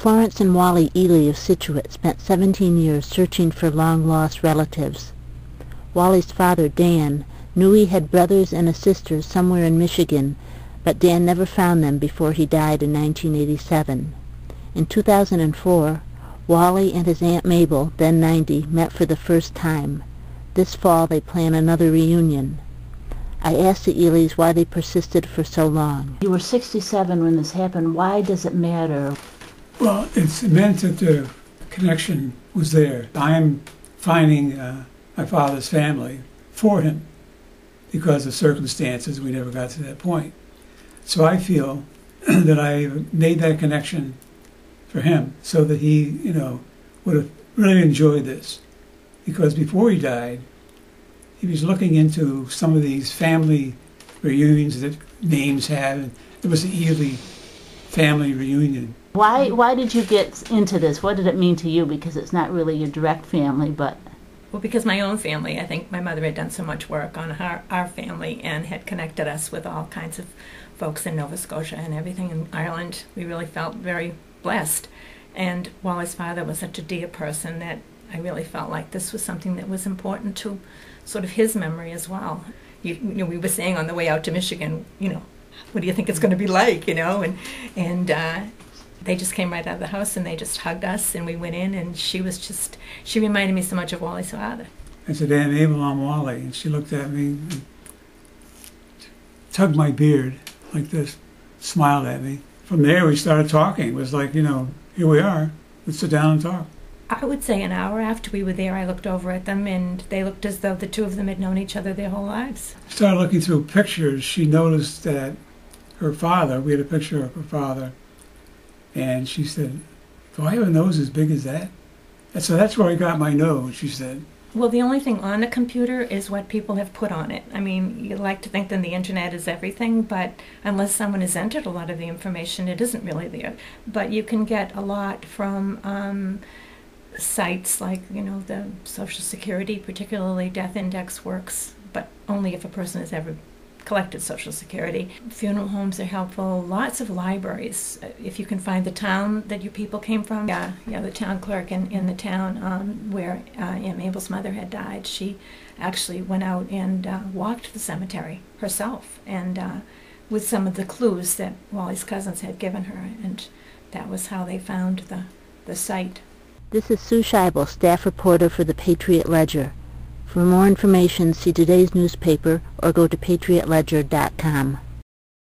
Florence and Wally Ely of Scituate spent 17 years searching for long-lost relatives. Wally's father, Dan, knew he had brothers and a sister somewhere in Michigan, but Dan never found them before he died in 1987. In 2004, Wally and his Aunt Mabel, then 90, met for the first time. This fall they plan another reunion. I asked the Elys why they persisted for so long. You were 67 when this happened. Why does it matter? Well, it's meant that the connection was there. I'm finding my father's family for him because of circumstances. We never got to that point. So I feel that I made that connection for him so that he, would have really enjoyed this. Because before he died, he was looking into some of these family reunions that names had. And there was the Ely family reunion. Why did you get into this? What did it mean to you? Because it's not really your direct family, but... Well, because my own family, I think my mother had done so much work on our family and had connected us with all kinds of folks in Nova Scotia and everything in Ireland. We really felt very blessed. And Wally's father was such a dear person that I really felt like this was something that was important to sort of his memory as well. We were saying on the way out to Michigan, what do you think it's going to be like, and they just came right out of the house and they just hugged us and we went in and she reminded me so much of Wally's father. I said, Aunt Mabel, I'm Wally. And she looked at me and tugged my beard like this, smiled at me. From there we started talking. It was like, here we are. Let's sit down and talk. I would say an hour after we were there, I looked over at them and they looked as though the two of them had known each other their whole lives. Started looking through pictures. She noticed that her father, we had a picture of her father, and she said, do I have a nose as big as that? And so that's where I got my nose, she said. Well, the only thing on the computer is what people have put on it. I mean, you like to think that the internet is everything, but unless someone has entered a lot of the information, it isn't really there. But you can get a lot from sites like, the Social Security, particularly Death Index works, but only if a person has ever collected Social Security. Funeral homes are helpful. Lots of libraries. If you can find the town that your people came from. Yeah, the town clerk in the town where Aunt Mabel's mother had died, she actually went out and walked the cemetery herself, and with some of the clues that Wally's cousins had given her, and that was how they found the site. This is Sue Scheibel, staff reporter for the Patriot Ledger. For more information, see today's newspaper or go to patriotledger.com.